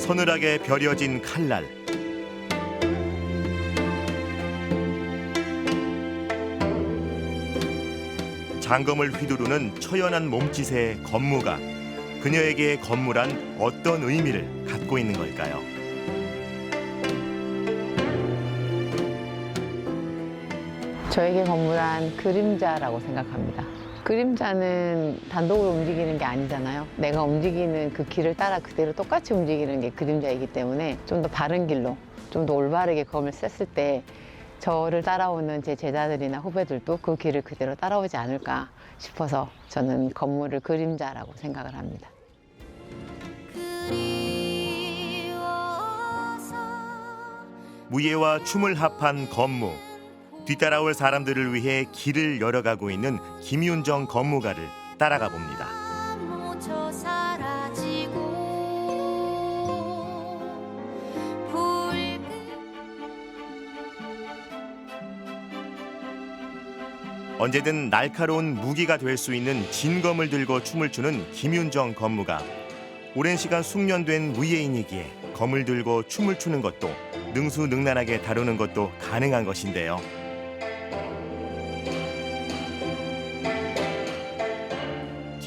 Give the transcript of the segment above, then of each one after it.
서늘하게 벼려진 칼날. 장검을 휘두르는 처연한 몸짓의 검무가 그녀에게 검무란 어떤 의미를 갖고 있는 걸까요? 저에게 검무란 그림자라고 생각합니다. 그림자는 단독으로 움직이는 게 아니잖아요. 내가 움직이는 그 길을 따라 그대로 똑같이 움직이는 게 그림자이기 때문에 좀 더 바른 길로, 좀 더 올바르게 검을 쐈을 때 저를 따라오는 제 제자들이나 후배들도 그 길을 그대로 따라오지 않을까 싶어서 저는 검무를 그림자라고 생각을 합니다. 무예와 춤을 합한 검무. 뒤따라올 사람들을 위해 길을 열어가고 있는 김윤정 검무가를 따라가 봅니다. 언제든 날카로운 무기가 될 수 있는 진검을 들고 춤을 추는 김윤정 검무가 오랜 시간 숙련된 무예인이기에 검을 들고 춤을 추는 것도 능수능란하게 다루는 것도 가능한 것인데요.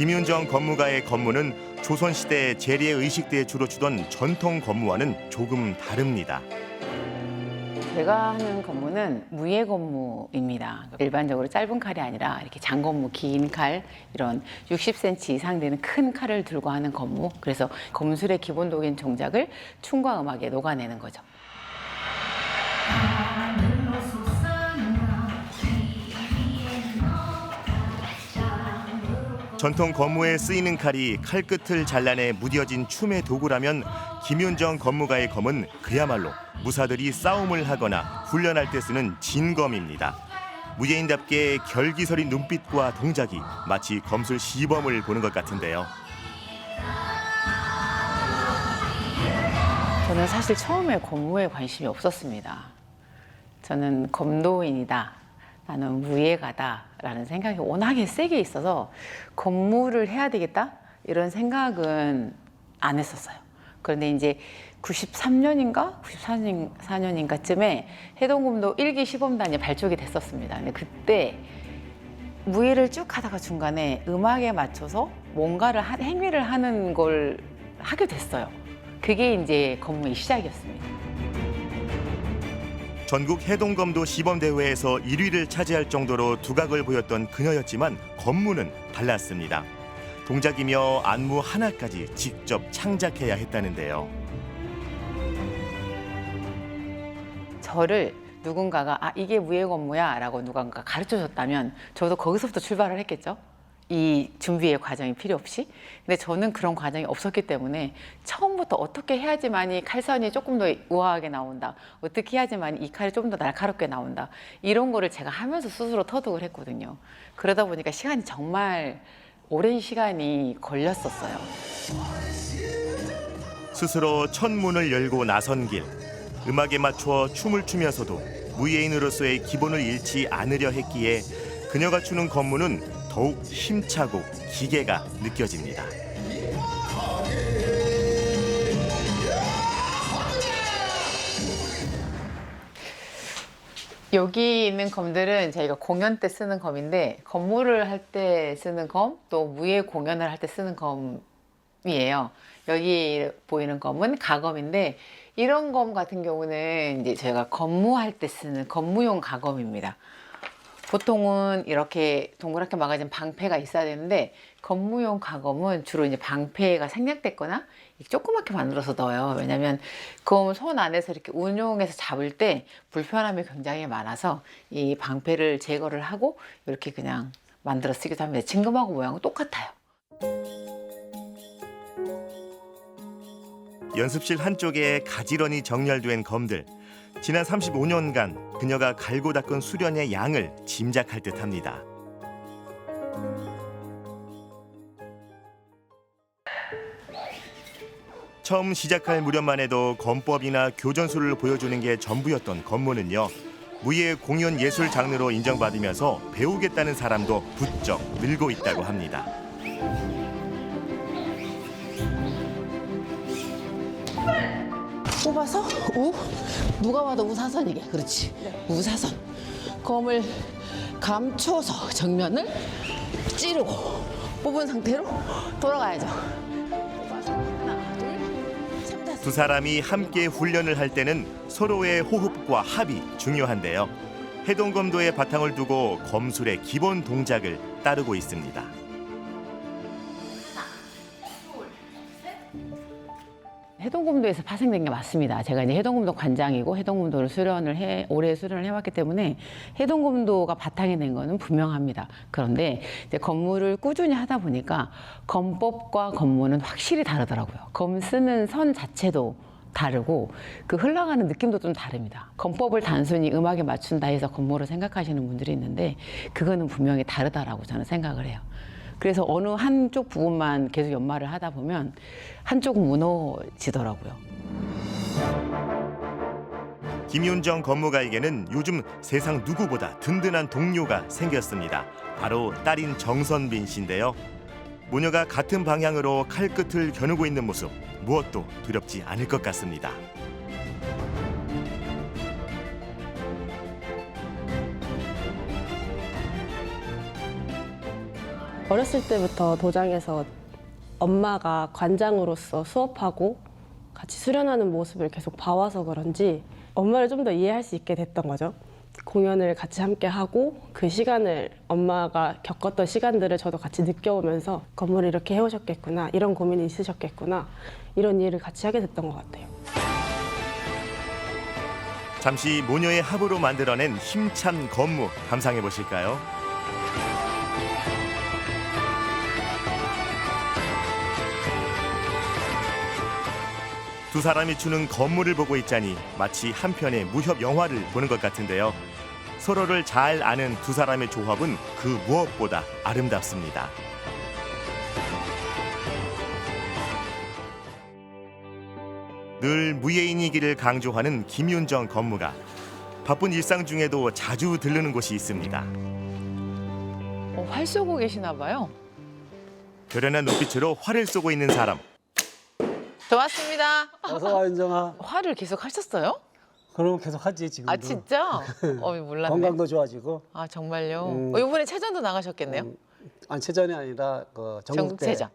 김윤정 검무가의 검무는 조선시대 재례 의식대에 주로 주던 전통 검무와는 조금 다릅니다. 제가 하는 검무는 무예 검무입니다. 일반적으로 짧은 칼이 아니라 이렇게 장검무, 긴 칼, 이런 60cm 이상 되는 큰 칼을 들고 하는 검무. 그래서 검술의 기본적인 동작을 춤과 음악에 녹아내는 거죠. 전통 검무에 쓰이는 칼이 칼끝을 잘라내 무뎌진 춤의 도구라면 김윤정 검무가의 검은 그야말로 무사들이 싸움을 하거나 훈련할 때 쓰는 진검입니다. 무예인답게 결기설인 눈빛과 동작이 마치 검술 시범을 보는 것 같은데요. 저는 사실 처음에 검무에 관심이 없었습니다. 저는 검도인이다. 나는 무예가다라는 생각이 워낙에 세게 있어서 검무를 해야 되겠다 이런 생각은 안 했었어요. 그런데 이제 93년인가 94년인가쯤에 해동검도 1기 시범단이 발족이 됐었습니다. 근데 그때 무예를 쭉 하다가 중간에 음악에 맞춰서 뭔가를 행위를 하는 걸 하게 됐어요. 그게 이제 검무의 시작이었습니다. 전국 해동검도 시범대회에서 1위를 차지할 정도로 두각을 보였던 그녀였지만 검무는 달랐습니다. 동작이며 안무 하나까지 직접 창작해야 했다는데요. 저를 누군가가 이게 무예 검무야 라고 누군가 가르쳐줬다면 저도 거기서부터 출발을 했겠죠. 이 준비의 과정이 필요 없이. 근데 저는 그런 과정이 없었기 때문에 처음부터 어떻게 해야지만이 칼선이 조금 더 우아하게 나온다, 어떻게 해야지만 이 칼이 좀 더 날카롭게 나온다, 이런 거를 제가 하면서 스스로 터득을 했거든요. 그러다 보니까 시간이 정말 오랜 시간이 걸렸었어요. 스스로 첫 문을 열고 나선 길. 음악에 맞춰 춤을 추면서도 무예인으로서의 기본을 잃지 않으려 했기에 그녀가 추는 검무는 더욱 힘차고 기계가 느껴집니다. 여기 있는 검들은 저희가 공연 때 쓰는 검인데, 검무를 할 때 쓰는 검, 또 무예 공연을 할 때 쓰는 검이에요. 여기 보이는 검은 가검인데, 이런 검 같은 경우는 이제 저희가 검무할 때 쓰는 검무용 가검입니다. 보통은 이렇게 동그랗게 막아진 방패가 있어야 되는데, 검무용 가검은 주로 이제 방패가 생략됐거나 조그맣게 만들어서 넣어요. 왜냐면 검 손 안에서 이렇게 운용해서 잡을 때 불편함이 굉장히 많아서 이 방패를 제거를 하고 이렇게 그냥 만들어 쓰기도 합니다. 진검하고 모양은 똑같아요. 연습실 한쪽에 가지런히 정렬된 검들. 지난 35년간 그녀가 갈고 닦은 수련의 양을 짐작할 듯합니다. 처음 시작할 무렵만 해도 검법이나 교전술을 보여주는 게 전부였던 검무는요. 무예 공연 예술 장르로 인정받으면서 배우겠다는 사람도 부쩍 늘고 있다고 합니다. 뽑아서 우. 누가 봐도 우사선이게. 그렇지. 우사선. 검을 감춰서 정면을 찌르고 뽑은 상태로 돌아가야죠. 뽑아서 하나, 둘, 3, 4. 두 사람이 함께 훈련을 할 때는 서로의 호흡과 합이 중요한데요. 해동검도의 바탕을 두고 검술의 기본 동작을 따르고 있습니다. 해동검도에서 파생된 게 맞습니다. 제가 이제 해동검도 관장이고 해동검도를 올해 수련을 해왔기 때문에 해동검도가 바탕이 된 거는 분명합니다. 그런데 이제 검무를 꾸준히 하다 보니까 검법과 검무는 확실히 다르더라고요. 검 쓰는 선 자체도 다르고 그 흘러가는 느낌도 좀 다릅니다. 검법을 단순히 음악에 맞춘다 해서 검무를 생각하시는 분들이 있는데 그거는 분명히 다르다라고 저는 생각을 해요. 그래서 어느 한쪽 부분만 계속 연마를 하다 보면 한쪽은 무너지더라고요. 김윤정 검무가에게는 요즘 세상 누구보다 든든한 동료가 생겼습니다. 바로 딸인 정선빈 씨인데요. 모녀가 같은 방향으로 칼끝을 겨누고 있는 모습, 무엇도 두렵지 않을 것 같습니다. 어렸을 때부터 도장에서 엄마가 관장으로서 수업하고 같이 수련하는 모습을 계속 봐와서 그런지 엄마를 좀 더 이해할 수 있게 됐던 거죠. 공연을 같이 함께 하고 그 시간을 엄마가 겪었던 시간들을 저도 같이 느껴오면서 건물을 이렇게 해오셨겠구나, 이런 고민이 있으셨겠구나, 이런 일을 같이 하게 됐던 것 같아요. 잠시 모녀의 합으로 만들어낸 힘찬 검무 감상해 보실까요? 두 사람이 추는 검무를 보고 있자니 마치 한 편의 무협 영화를 보는 것 같은데요. 서로를 잘 아는 두 사람의 조합은 그 무엇보다 아름답습니다. 늘 무예인이기를 강조하는 김윤정 검무가 바쁜 일상 중에도 자주 들르는 곳이 있습니다. 활 쏘고 계시나 봐요. 결연한 눈빛으로 활을 쏘고 있는 사람. 좋았습니다. 어서 와, 윤정아. 활을 계속 하셨어요? 그럼 계속 하지, 지금도. 아 진짜? 몰랐네. 건강도 좋아지고. 아 정말요? 이번에 체전도 나가셨겠네요? 안체전이 아니라 그 전국대. 전국체전.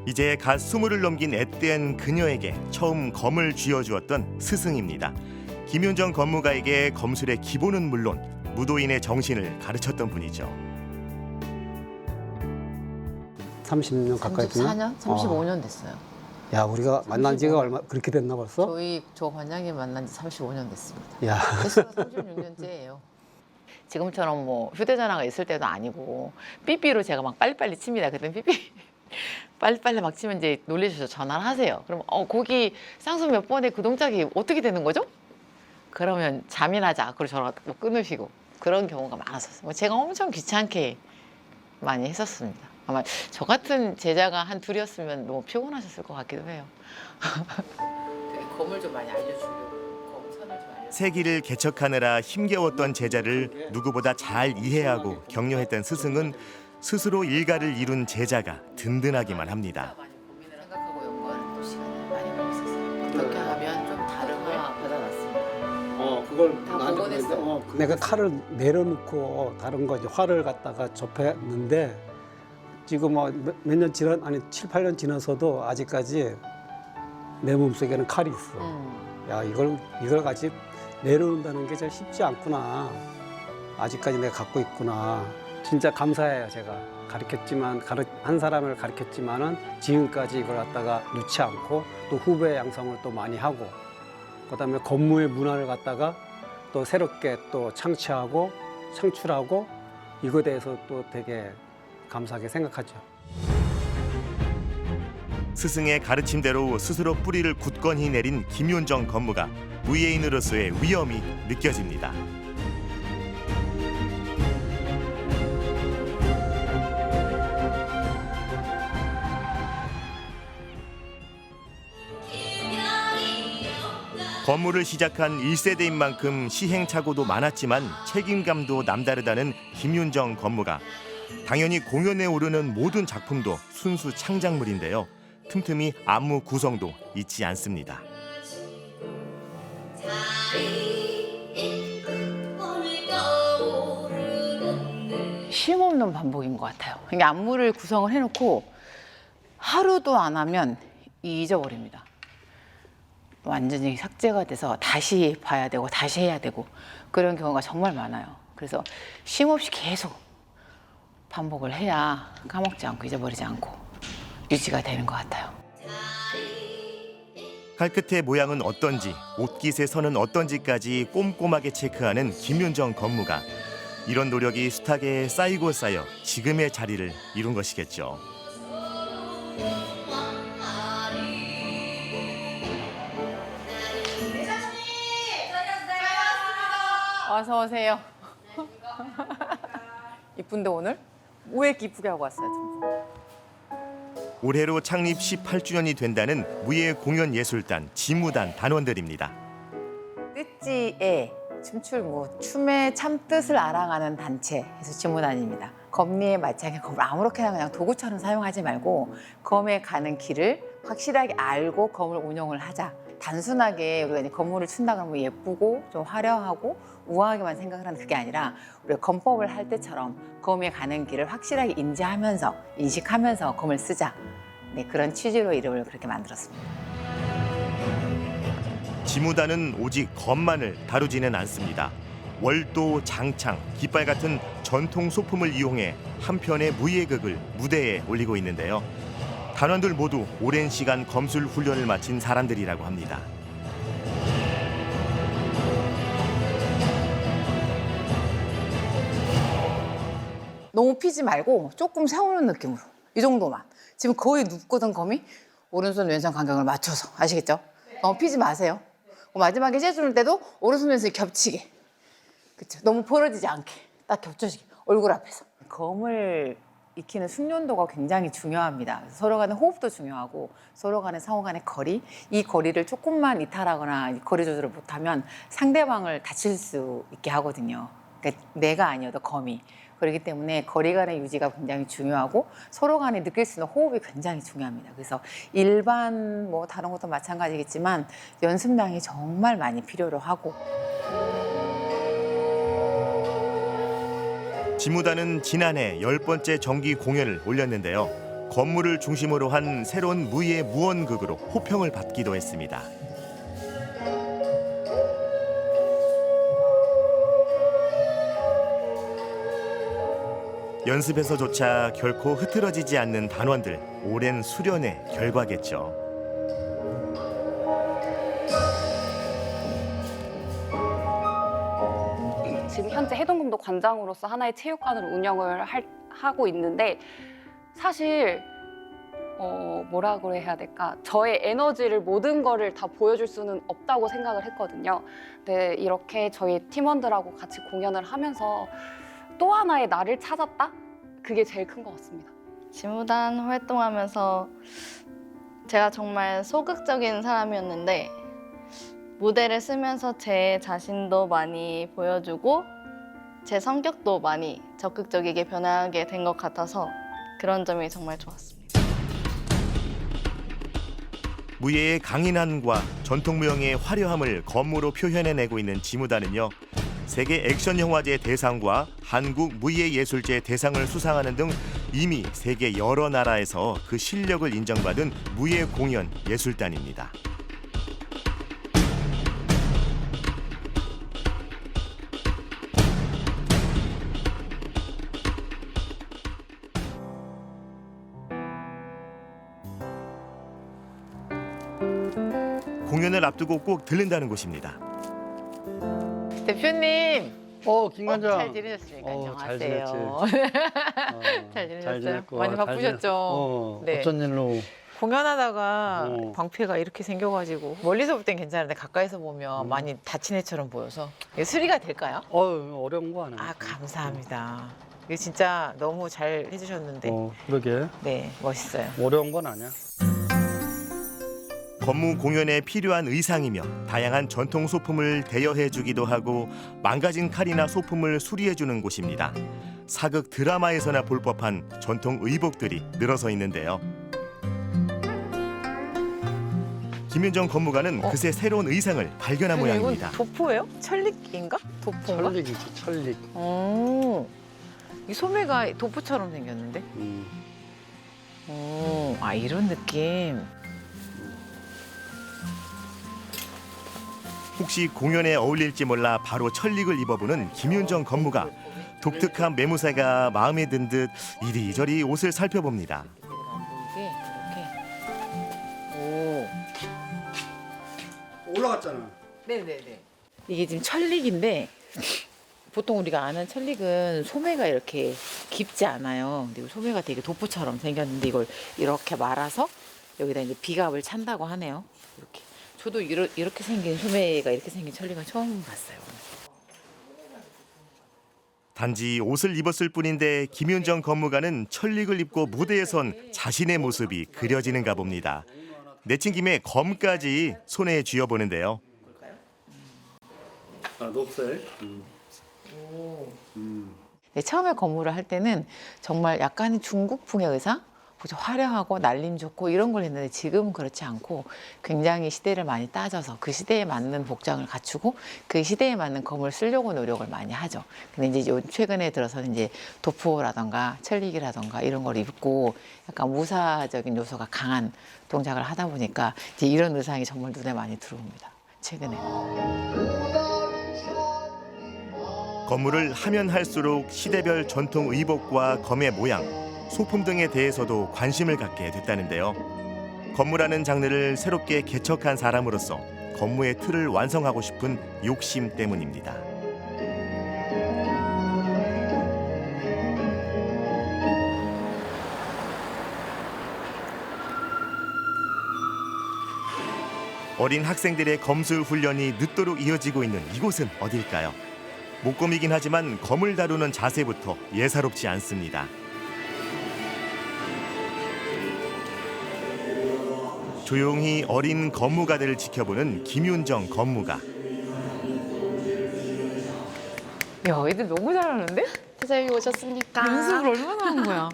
이제 갓 20을 넘긴 앳된 그녀에게 처음 검을 쥐어주었던 스승입니다. 김윤정 검무가에게 검술의 기본은 물론 무도인의 정신을 가르쳤던 분이죠. 30년 가까이 됐나? 34년? 35년 됐어요. 야, 우리가 만난 지가 얼마 그렇게 됐나 벌써? 저 관장님 만난 지 35년 됐습니다. 야, 횟수가 36년째예요. 지금처럼 뭐 휴대전화가 있을 때도 아니고 삐삐로 제가 막 빨리빨리 칩니다. 그때 삐삐 빨리빨리 막 치면 이제 놀래셔서 전화를 하세요. 그럼 거기 쌍수 몇 번에 그 동작이 어떻게 되는 거죠? 그러면 잠이나자. 그리고 전화 뭐 끊으시고 그런 경우가 많았었어요. 제가 엄청 귀찮게 많이 했었습니다. 아마 저 같은 제자가 한 둘이었으면 너무 피곤하셨을 것 같기도 해요. 검을 좀 많이 알려주려고 검 선을 좀 알려주려고. 세기를 개척하느라 힘겨웠던 제자를 누구보다 잘 이해하고 격려했던 스승은 스스로 일가를 이룬 제자가 든든하기만 합니다. 많이 고민을 생각하고 연구하는 또 시간이 많이 걸렸었어요. 어떻게 하면 좀 다름을 받아놨습니다. 그걸 다 복원했어. 내가 칼을 내려놓고 다른 거 이제 활을 갖다가 접했는데 지금 몇 년 지난, 아니 7, 8년 지나서도 아직까지 내 몸속에는 칼이 있어. 야, 이걸 같이 내려놓는다는 게 참 쉽지 않구나. 아직까지 내가 갖고 있구나. 진짜 감사해요. 제가 가르쳤지만 한 사람을 가르쳤지만은 지금까지 이걸 갖다가 놓지 않고 또 후배 양성을 또 많이 하고 그다음에 검무의 문화를 갖다가 또 새롭게 또 창출하고 이거에 대해서 또 되게 감사하게 생각하죠. 스승의 가르침대로 스스로 뿌리를 굳건히 내린 김윤정 검무가 무예인으로서의 위엄이 느껴집니다. 검무를 시작한 1세대인 만큼 시행착오도 많았지만 책임감도 남다르다는 김윤정 검무가 당연히 공연에 오르는 모든 작품도 순수 창작물인데요. 틈틈이 안무 구성도 잊지 않습니다. 쉼 없는 반복인 것 같아요. 이게 안무를 구성을 해놓고 하루도 안 하면 잊어버립니다. 완전히 삭제가 돼서 다시 봐야 되고 다시 해야 되고 그런 경우가 정말 많아요. 그래서 쉼 없이 계속 반복을 해야 까먹지 않고 잊어버리지 않고 유지가 되는 것 같아요. 칼끝의 모양은 어떤지, 옷깃의 선은 어떤지까지 꼼꼼하게 체크하는 김윤정 건무가 이런 노력이 숱하게 쌓이고 쌓여 지금의 자리를 이룬 것이겠죠. 어서 오세요. 이쁜데 오늘? 왜 이렇게 이쁘게 하고 왔어요? 올해로 창립 18주년이 된다는 무예공연예술단 지무단 단원들입니다. 뜻지에 춤출무, 춤의 참뜻을 알아가는 단체에서 지무단입니다. 검리에 맞춰서 검을 아무렇게나 그냥 도구처럼 사용하지 말고 검에 가는 길을 확실하게 알고 검을 운용을 하자. 단순하게 우리가 이제 검물을 춘다 그러면 예쁘고 좀 화려하고 우아하게만 생각을 하는 그게 아니라 우리가 검법을 할 때처럼 검에 가는 길을 확실하게 인지하면서 인식하면서 검을 쓰자. 네, 그런 취지로 이름을 그렇게 만들었습니다. 지무단은 오직 검만을 다루지는 않습니다. 월도, 장창, 깃발 같은 전통 소품을 이용해 한 편의 무예극을 무대에 올리고 있는데요. 단원들 모두 오랜 시간 검술 훈련을 마친 사람들이라고 합니다. 너무 피지 말고 조금 세우는 느낌으로 이 정도만. 지금 거의 눕거든 검이. 오른손 왼손 간격을 맞춰서 아시겠죠? 너무 피지 마세요. 마지막에 째주는 때도 오른손 왼손이 겹치게. 그렇죠? 너무 벌어지지 않게 딱 겹쳐지게 얼굴 앞에서. 검을 익히는 숙련도가 굉장히 중요합니다. 서로 간의 호흡도 중요하고 서로 간의 상호 간의 거리, 이 거리를 조금만 이탈하거나 거리 조절을 못하면 상대방을 다칠 수 있게 하거든요. 그러니까 내가 아니어도 검이. 그렇기 때문에 거리 간의 유지가 굉장히 중요하고 서로 간에 느낄 수 있는 호흡이 굉장히 중요합니다. 그래서 일반 뭐 다른 것도 마찬가지겠지만 연습량이 정말 많이 필요로 하고. 지무단은 지난해 10번째 정기 공연을 올렸는데요. 건물을 중심으로 한 새로운 무예 무언극으로 호평을 받기도 했습니다. 연습에서조차 결코 흐트러지지 않는 단원들, 오랜 수련의 결과겠죠. 지금 현재 해동금도 관장으로서 하나의 체육관을 운영을 하고 있는데 사실 뭐라고 해야 될까? 저의 에너지를 모든 거를 다 보여줄 수는 없다고 생각을 했거든요. 근데 이렇게 저희 팀원들하고 같이 공연을 하면서 또 하나의 나를 찾았다? 그게 제일 큰 것 같습니다. 지무단 활동하면서 제가 정말 소극적인 사람이었는데 무대를 쓰면서 제 자신도 많이 보여주고 제 성격도 많이 적극적이게 변하게 된 것 같아서 그런 점이 정말 좋았습니다. 무예의 강인함과 전통무용의 화려함을 검으로 표현해내고 있는 지무단은요. 세계 액션 영화제 대상과 한국 무예예술제 대상을 수상하는 등 이미 세계 여러 나라에서 그 실력을 인정받은 무예공연 예술단입니다. 공연을 앞두고 꼭 들른다는 곳입니다. 대표님. 김관장. 잘 지내셨습니까? 잘 안녕하세요. 지냈지. 잘 지내셨어요? 지냈고, 많이 잘 바쁘셨죠? 네. 어쩐 일로? 공연하다가 방패가 이렇게 생겨가지고 멀리서 볼 땐 괜찮은데 가까이서 보면 많이 다친 애처럼 보여서 이게 수리가 될까요? 어려운 거 아니야. 아, 감사합니다. 이거 진짜 너무 잘 해주셨는데 그러게. 네, 멋있어요. 어려운 건 아니야. 건무 공연에 필요한 의상이며 다양한 전통 소품을 대여해주기도 하고 망가진 칼이나 소품을 수리해주는 곳입니다. 사극 드라마에서나 볼 법한 전통 의복들이 늘어서 있는데요. 김윤정 건무가는 그새 새로운 의상을 발견한 모양입니다. 이건 도포예요? 철릭인가? 도포인가? 천릭이지, 천릭. 이 소매가 도포처럼 생겼는데? 아 이런 느낌. 혹시 공연에 어울릴지 몰라 바로 철릭을 입어보는 김윤정 건무가 독특한 매무새가 마음에 든 듯 이리저리 옷을 살펴봅니다. 이게 이렇게. 올라갔잖아. 네네네. 이게 지금 철릭인데 보통 우리가 아는 철릭은 소매가 이렇게 깊지 않아요. 근데 이거 소매가 되게 도포처럼 생겼는데 이걸 이렇게 말아서 여기다 이제 비갑을 찬다고 하네요. 이렇게. 저도 이렇게 생긴 소매가 이렇게 생긴 철릭은 처음 봤어요. 단지 옷을 입었을 뿐인데 김윤정 건무가는 철릭을 입고 무대에 선 자신의 모습이 그려지는가 봅니다. 내친 김에 검까지 손에 쥐어보는데요. 아, 녹색. 네, 처음에 건물을 할 때는 정말 약간 중국풍의 의상? 그죠? 화려하고 날림 좋고 이런 걸 했는데 지금은 그렇지 않고 굉장히 시대를 많이 따져서 그 시대에 맞는 복장을 갖추고 그 시대에 맞는 검을 쓰려고 노력을 많이 하죠. 근데 이제 최근에 들어서는 이제 도포라던가 철릭이라던가 이런 걸 입고 약간 무사적인 요소가 강한 동작을 하다 보니까 이제 이런 의상이 정말 눈에 많이 들어옵니다. 최근에. 건물을 하면 할수록 시대별 전통 의복과 검의 모양, 소품 등에 대해서도 관심을 갖게 됐다는데요. 건무라는 장르를 새롭게 개척한 사람으로서 건무의 틀을 완성하고 싶은 욕심 때문입니다. 어린 학생들의 검술 훈련이 늦도록 이어지고 있는 이곳은 어딜까요? 목검이긴 하지만 검을 다루는 자세부터 예사롭지 않습니다. 조용히 어린 건무가들을 지켜보는 김윤정 건무가. 야, 애들 너무 잘하는데? 선생님 오셨습니까? 연습을 얼마나 한 거야?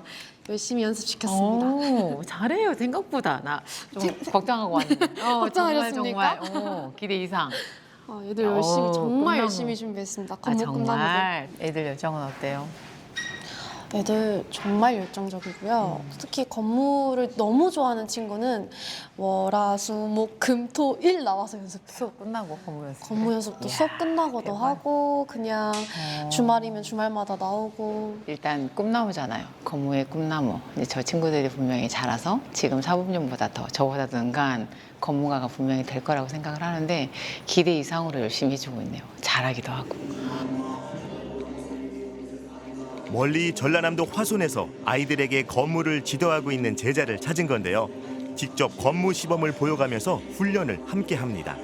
열심히 연습시켰습니다. 오, 잘해요 생각보다. 나 좀 걱정하고 왔는데. 걱정하셨습니까? 정말 기대 이상. 애들 열심히 정말 끝나고. 열심히 준비했습니다. 아 건목 끝나고. 정말 애들 열정은 어때요? 애들 정말 열정적이고요. 특히 건물을 너무 좋아하는 친구는 월화수목금토일 나와서 연습해요. 수업 끝나고 건무 연습. 건무 연습도 수업 끝나고도 대박. 하고 그냥 어. 주말이면 주말마다 나오고. 일단 꿈나무잖아요. 건무의 꿈나무. 이제 저 친구들이 분명히 자라서 지금 사범님보다 더 저보다 더 능가한 건무가가 분명히 될 거라고 생각을 하는데 기대 이상으로 열심히 해주고 있네요. 잘하기도 하고. 멀리 전라남도 화순에서 아이들에게 건무를 지도하고 있는 제자를 찾은 건데요. 직접 건무 시범을 보여가면서 훈련을 함께 합니다.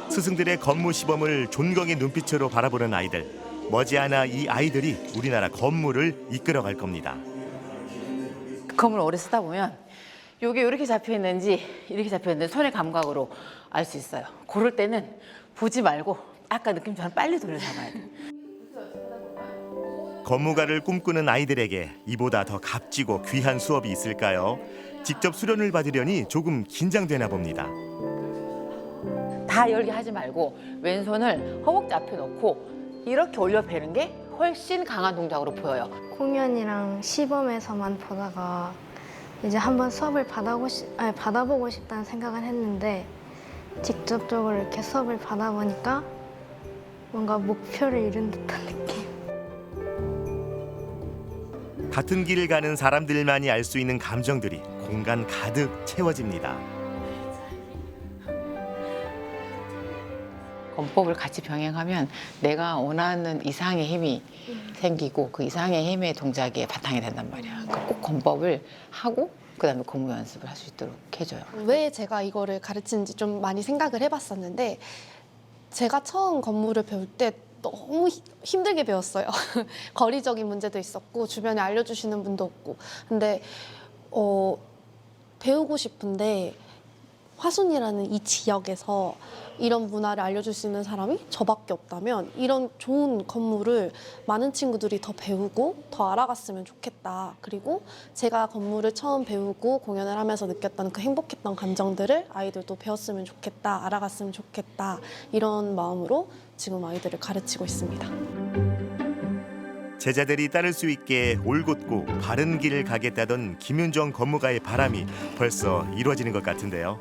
스승들의 건무 시범을 존경의 눈빛으로 바라보는 아이들. 머지않아 이 아이들이 우리나라 건무를 이끌어갈 겁니다. 검을 오래 쓰다 보면 이게 이렇게 잡혀 있는지 이렇게 잡혀 있는지 손의 감각으로 알 수 있어요. 고를 때는 보지 말고 아까 느낌처럼 빨리 돌려잡아야 돼. 건무가를 꿈꾸는 아이들에게 이보다 더 값지고 귀한 수업이 있을까요? 직접 수련을 받으려니 조금 긴장되나 봅니다. 다 열게 하지 말고 왼손을 허벅지 앞에 놓고 이렇게 올려 베는 게 훨씬 강한 동작으로 보여요. 공연이랑 시범에서만 보다가 이제 한번 수업을 받아보고 싶다는 생각은 했는데 직접적으로 이렇게 수업을 받아보니까 뭔가 목표를 이룬 듯한 느낌. 같은 길을 가는 사람들만이 알 수 있는 감정들이 공간 가득 채워집니다. 건법을 같이 병행하면 내가 원하는 이상의 힘이 생기고 그 이상의 힘의 동작에 바탕이 된단 말이야. 그러니까 꼭 건법을 하고 그다음에 건무 연습을 할 수 있도록 해줘요. 왜 제가 이거를 가르치는지 좀 많이 생각을 해봤었는데 제가 처음 건무를 배울 때 너무 힘들게 배웠어요. 거리적인 문제도 있었고 주변에 알려주시는 분도 없고 근데 배우고 싶은데 화순이라는 이 지역에서 이런 문화를 알려줄 수 있는 사람이 저밖에 없다면 이런 좋은 건물을 많은 친구들이 더 배우고 더 알아갔으면 좋겠다. 그리고 제가 건물을 처음 배우고 공연을 하면서 느꼈던 그 행복했던 감정들을 아이들도 배웠으면 좋겠다. 알아갔으면 좋겠다. 이런 마음으로 지금 아이들을 가르치고 있습니다. 제자들이 따를 수 있게 올곧고 바른 길을 가겠다던 김윤정 건무가의 바람이 벌써 이루어지는 것 같은데요.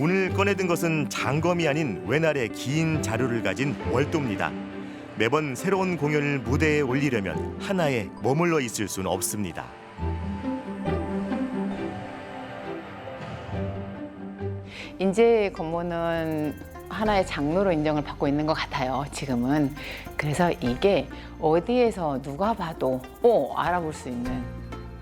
오늘 꺼내든 것은 장검이 아닌 외날의 긴 자루를 가진 월도입니다. 매번 새로운 공연을 무대에 올리려면 하나에 머물러 있을 수는 없습니다. 인제 건모는 하나의 장르로 인정을 받고 있는 것 같아요, 지금은. 그래서 이게 어디에서 누가 봐도 알아볼 수 있는,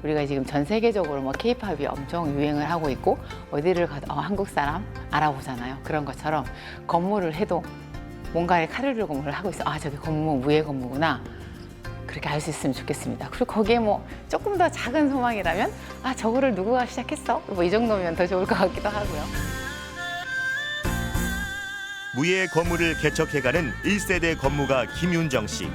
우리가 지금 전 세계적으로 뭐 K-팝이 엄청 유행을 하고 있고 어디를 가도 한국 사람 알아보잖아요. 그런 것처럼 건물을 해도 뭔가를 칼을 들고 뭘 하고 있어. 저기 건물, 무예 건물구나. 그렇게 알 수 있으면 좋겠습니다. 그리고 거기에 뭐 조금 더 작은 소망이라면 저거를 누구가 시작했어? 뭐 이 정도면 더 좋을 것 같기도 하고요. 무예 건무를 개척해가는 1세대 건무가 김윤정 씨.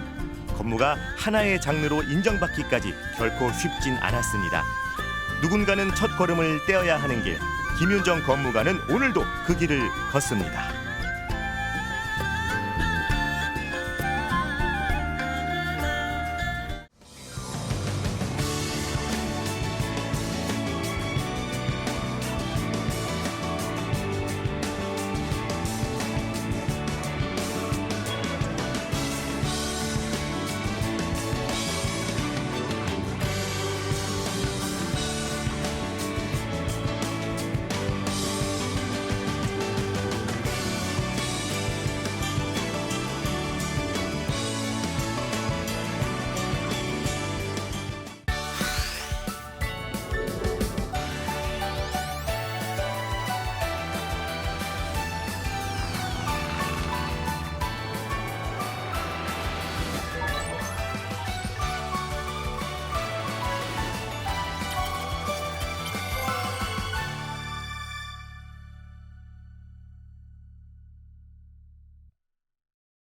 건무가 하나의 장르로 인정받기까지 결코 쉽진 않았습니다. 누군가는 첫 걸음을 떼어야 하는 길. 김윤정 건무가는 오늘도 그 길을 걷습니다.